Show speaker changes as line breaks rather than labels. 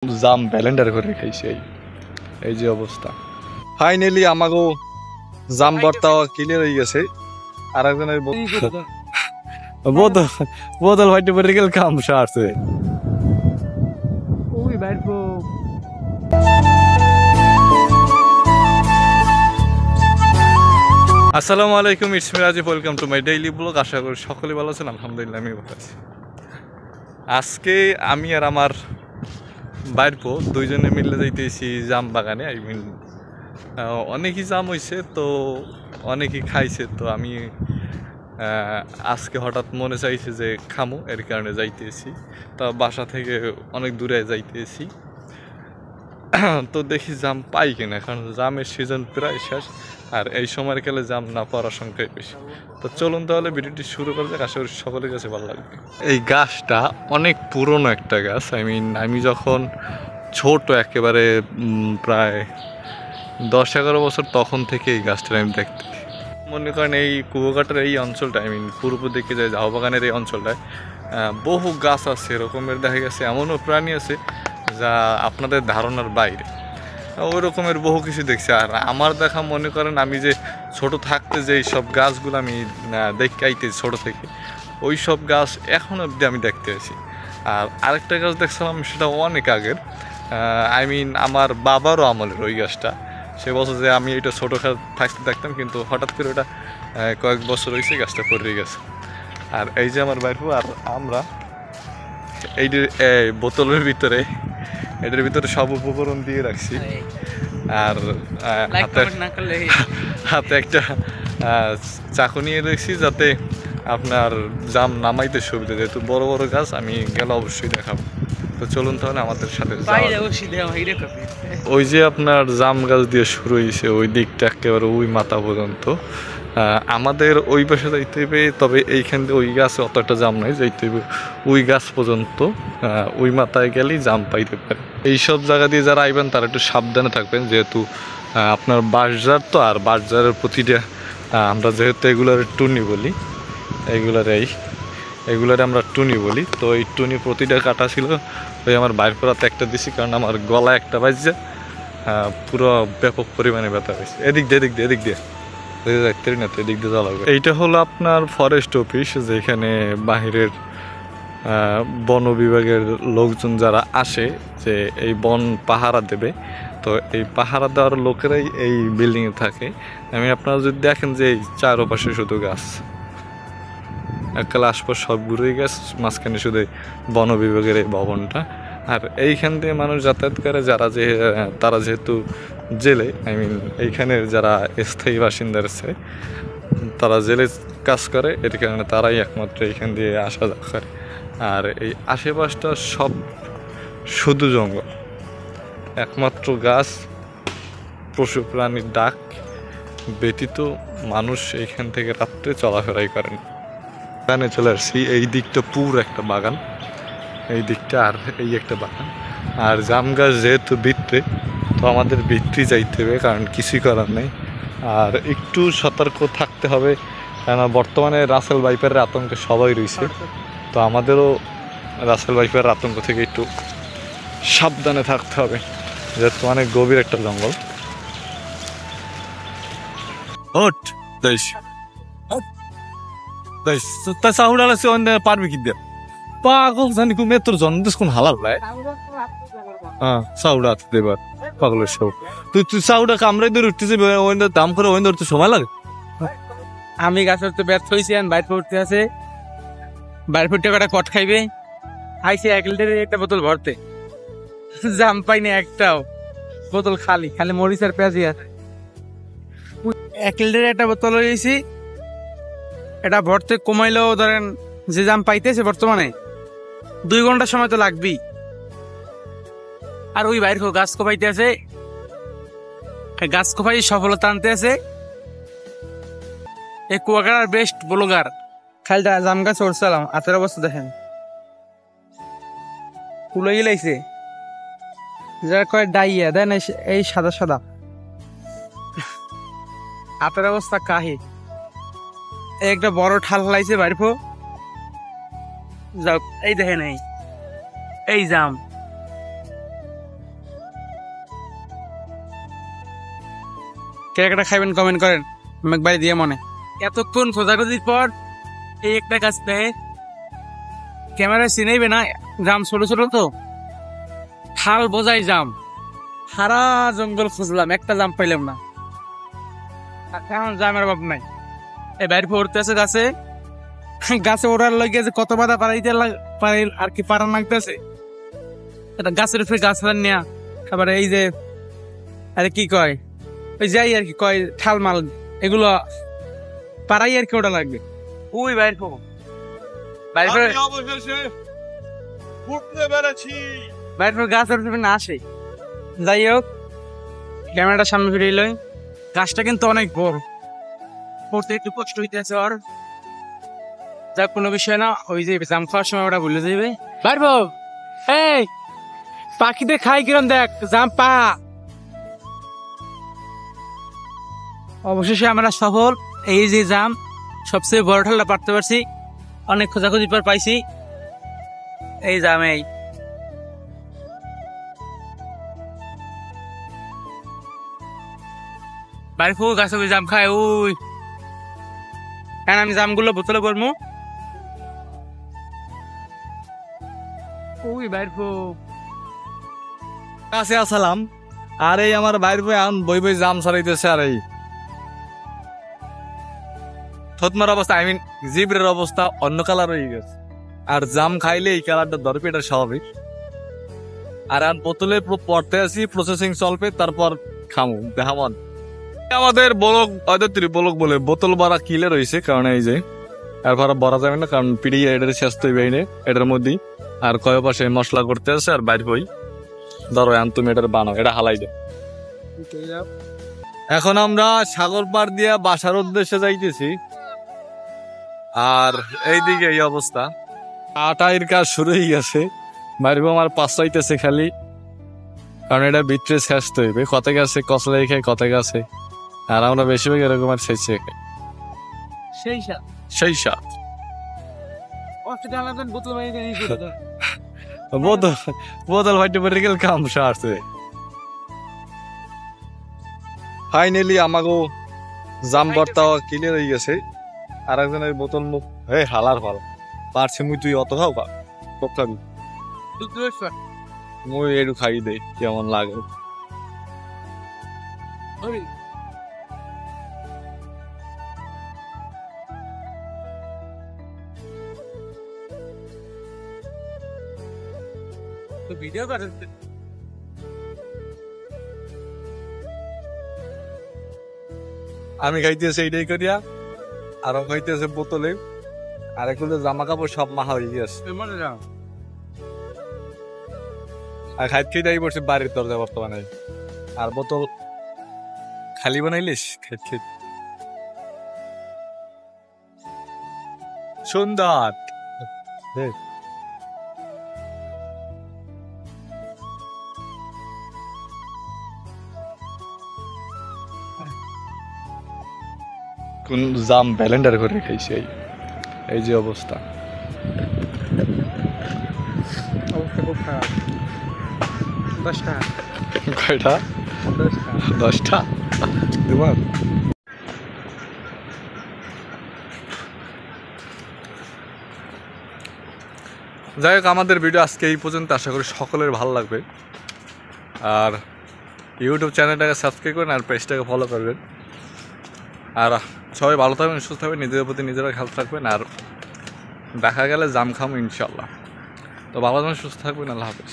জাম ব্যালেন্ডার করে খাইছে এই যে অবস্থা। ফাইনালি আমাগো জাম ভর্তা ক্লিয়ার হয়ে গেছে। আর একজনের বোতল ফাইটে পড়ে গেল, কাম সারছে। আসসালামু আলাইকুম, it's me Rajib, welcome to my daily blog. আশা করি সকলে ভালো আছেন। আলহামদুলিল্লাহ আমি ভালো আছি। আজকে আমি আর আমার বাইরপো দুইজনে মিলে যাইতেছি জাম বাগানে। আই মিন অনেকই জাম হয়েছে, তো অনেকই খাইছে। তো আমি আজকে হঠাৎ মনে চাইছে যে খামো, এর কারণে যাইতেছি। তা বাসা থেকে অনেক দূরে যাইতেছি। তো দেখি জাম পাই কিনা, কারণ জামের সিজন প্রায় শেষ, আর এই সময়ের কালে জাম না পাওয়ার আশঙ্কাই বেশি। তো চলুন তাহলে ভিডিওটি শুরু করা যাক, আশা করি সকলের কাছে ভালো লাগবে। এই গাছটা অনেক পুরনো একটা গাছ। আই মিন আমি যখন ছোট একেবারে প্রায় 10-11 বছর তখন থেকে এই গাছটা আমি দেখতে। মনে করেন এই কুয়াকাটার এই অঞ্চলটা, আই মিন পূর্ব দিকে যে ঝাউবাগানের এই অঞ্চলটায় বহু গাছ আছে এরকমের। দেখা গেছে এমনও প্রাণী আছে যা আপনাদের ধারণার বাইরে। ওই রকমের বহু কিছু দেখছি। আর আমার দেখা, মনে করেন আমি যে ছোট থাকতে যে সব গাছগুলো আমি দেখতে আইতেছি ছোটো থেকে, ওই সব গাছ এখন অবধি আমি দেখতে আছি। আর আরেকটা গাছ দেখছিলাম, সেটা অনেক আগের, আই মিন আমার বাবারও আমলের ওই গাছটা। সে বছর যে আমি এটা ছোটো থাকতে দেখতাম, কিন্তু হঠাৎ করে ওটা কয়েক বছর হয়েছে গাছটা পড়ে গেছে। আর এই যে আমার বাইর, আর আমরা এই বোতলের ভিতরে, এটার ভিতরে সব উপকরণ দিয়ে রাখছি। আর হাতে একটা চাকু নিয়ে রাখছি, যাতে আপনার জাম নামাইতে সুবিধা। যেহেতু বড় বড় গাছ, আমি গেলে অবশ্যই দেখাবো। তো চলুন তাহলে আমাদের সাথে। ওই যে আপনার জাম গাছ দিয়ে শুরু হয়েছে, ওই দিকটা একেবারে ওই মাথা পর্যন্ত। আমাদের ওই পাশে যাইতে হবে, তবে এইখান থেকে ওই গাছে অতটা জাম নাই, যাইতে হবে ওই গাছ পর্যন্ত। ওই মাথায় গেলেই জাম পাইতে পারে। এইসব জায়গা দিয়ে যারা আইবেন তারা একটু সাবধানে থাকবেন, যেহেতু আপনার বাঁশঝাড় তো। আর বাঁশঝাড়ের প্রতিটা আমরা যেহেতু এগুলার টুনি বলি, এগুলারে আমরা টুনি বলি। তো এই টুনি প্রতিটা কাটা ছিল। ওই আমার বাইর করাতে একটা দিছি, কারণ আমার গলা একটা বাজছে, পুরো ব্যাপক পরিমাণে ব্যথা হয়েছে। এদিক দিয়ে না, তো এদিক দিয়ে যাওয়া। এইটা হলো আপনার ফরেস্ট অফিস, যেখানে বাহিরের বন বিভাগের লোকজন যারা আসে, যে এই বন পাহারা দেবে। তো এই পাহারা দেওয়ার লোকেরাই এই বিল্ডিংয়ে থাকে। আমি আপনারা যদি দেখেন যে এই চারপাশে শুধু গাছ, এককালে আশপাশ সবগুলোই গাছ, মাঝখানে শুধু বন বিভাগের এই ভবনটা। আর এইখান দিয়ে মানুষ যাতায়াত করে, তারা যেহেতু জেলে, আই মিন এইখানের যারা স্থায়ী বাসিন্দার আছে, তারা জেলে কাজ করে, এর কারণে তারাই একমাত্র এইখান দিয়ে আসা যাওয়া করে। আর এই আশেপাশটা সব শুধু জঙ্গল, একমাত্র গাছ, পশু প্রাণীর ডাক ব্যতীত মানুষ এইখান থেকে রাত্রে চলাফেরাই করেন। এখানে চলে আসছি, এই দিকটা পুরো একটা বাগান, এই দিকটা আর এই একটা বাগান। আর জাম গাছ যেহেতু ভিতরে, তো আমাদের ভিতরে যাইতে হবে, কারণ কিছুই করার নেই। আর একটু সতর্ক থাকতে হবে, কেননা বর্তমানে রাসেল ভাইপারের আতঙ্কে সবাই রয়েছে। তো আমাদেরও রাসেল ভাইপারের আতঙ্ক থেকে একটু সাবধানে থাকতে হবে, যেহেতু অনেক গভীর একটা জঙ্গল। পারবি কি দিয়ে পাগল জানি কোন মেত্র জন্মদিস কোন হালাল ভাই। হ্যাঁ, চাউডা দেবার পাগলের সব। তুই চাউডা কামড়াই ধরে উঠতেছে, দাম করে ওই ধরতে সময় লাগে।
আমি গাছ উঠতে ব্যর্থ হয়েছি, বাইর পড়তে আছে, বাইর পড়তে কটা কট খাইবে। আইসে 1 লিটারের একটা বোতল ভরতে, জাম পাইনি একটাও, বোতল খালি মরিচ আর পেঁয়াজি আছে। 1 লিটারের একটা বোতল হয়েছি, এটা ভরতে কমাইলেও ধরেন যে জাম পাইতেছে বর্তমানে 2 ঘন্টা সময় তো লাগবেই। আর ওই বাইর গাছ কোপাইতে আছে, গাছ কোপাই সফলতা আনতে আছে। এই কুয়াকাটার বেস্ট ব্লগার খালটা জাম গাছ উঠছিলাম, হাতের অবস্থা দেখেন ফুলে গেলাইছে, যারা কয় ডাইয়া দেন এই সাদা সাদা, হাতের অবস্থা কাহি। একটা বড় ঠাল লাইছে বাইরফো, যাও এই দেখেন এই জাম কে একটা খাইবেন কমেন্ট করেন, আমি একবার দিয়ে মনে। এতক্ষণ খোঁজাখুঁজির পর এই একটা গাছ পেয়ে, ক্যামেরায় চিনাইবে না, জাম ছোট ছোট তো, হাল বোঝাই জাম, সারা জঙ্গল খুঁজলাম, একটা জাম পাইলাম না। এখন জামের অভাব নাই। এই বাইরে পড়তে আছে গাছে, গাছে ওড়ার লাগে যে কত বাধা পারাইতে পারে আর কি পারান লাগতেছে। এটা গাছের উপরে গাছ নেয়া, আবার এই যে আরে কি কয় ওই যাই আর কি কয় ঠালমাল, এগুলো পারাই আর কি ওটা লাগবে। ওই বাইরে বাইরে বাইরে গাছের উপরে না আসে। যাই হোক, ক্যামেরাটা সামনে ফিরে লই। গাছটা কিন্তু অনেক বড়, পড়তে একটু কষ্ট হইতেছে। আর যা কোনো বিষয় না, ওই যে জাম খাওয়ার সময় ওটা ভুলে যাবে। পারবো এই পাখিদের খাই কিরম দেখ, জাম পা। অবশেষে আমরা সফল। এই যে জাম, সবচেয়ে বড় ঠালটা পারতে পারছি, অনেক খোঁজাখুঁজি পর পাইছি এই জাম। এই বাইরে ফুল গাছে জাম খায়। ওই কেন আমি জামগুলো বোতলে করবো। ওই বাইরে
কাছে আসলাম, আর এই আমার বাইর বই এখন বই বই জাম ছড়াইতেছে। আর এই থতমার অবস্থা, আই মিন জিব্রের অবস্থা অন্য কালার হয়ে গেছে। আর জাম খাইলে এই কালারটা ধরবে, এটা স্বাভাবিক। আর বোতলে পড়তে আসি, প্রসেসিং চলবে, তারপর খামু দেখামন। আমাদের বলক অদত্রী বলক বলে বোতল ভরা কিলে রয়েছে, কারণ এই যে এরপর ভরা যাবে না, কারণ পিড়িয়ে এটার শেষ তো বাইরে এটার মধ্যেই। আর কয় পাশে মশলা করতে আছে, আর বাইর বই ধরো আন তুমি এটার বানাও, এটা হালাই দে। এখন আমরা সাগর পার দিয়া বাসার উদ্দেশ্যে যাইতেছি। আর এইদিকে এই অবস্থা, আটাইর কাজ শুরু হয়ে গেছে। বাইরে আমার পাশ চাইতেছে খালি, কারণ এটা ভিতরে শেষ তো হইবে। কত গেছে কচলাই খাই, কত গেছে। আর আমরা বেশিরভাগ এরকম আর শেষে খাই সেই সাত বোতল ভাইটে পরে গেল কাম সারছে। ফাইনালি আমাকে জাম ভর্তা ক্লিয়ার হয়ে গেছে। আর একজনের বোতল মুখ হে হালার ভাল পারছে, মুই তুই অত খাও খুব খাবি, মুই একটু খাই দে কেমন লাগে।
ভিডিও করে
আমি খাইতেছি এইটাই করিয়া, আরো খাইতেছে বোতলে, আর এগুলো জামা কাপড় সব মাহা হয়ে গেছে। আর খাইতে খেয়ে পড়ছে বাড়ির দরজা বর্তমানে। আর বোতল খালি বানাইলিস খাইতে খেতে সুন্দর। কোন জাম ব্যালেন্ডার করে খাইছে, এই যে অবস্থা।
খুব খারাপ। 10 টাকা
কয়টা? 10টা তোমার। যাই হোক, আমাদের ভিডিও আজকে এই পর্যন্ত। আশা করি সকলের ভালো লাগবে। আর ইউটিউব চ্যানেলটাকে সাবস্ক্রাইব করেন, আর পেজটাকে ফলো করবেন। আর সবাই ভালো থাকবেন, সুস্থ থাকবেন, নিজেদের প্রতি নিজেরা খেয়াল রাখবেন। আর দেখা গেলে জাম খামো ইনশাল্লাহ। তো ভালো থাকবেন, সুস্থ থাকবেন, আল্লাহ হাফেজ।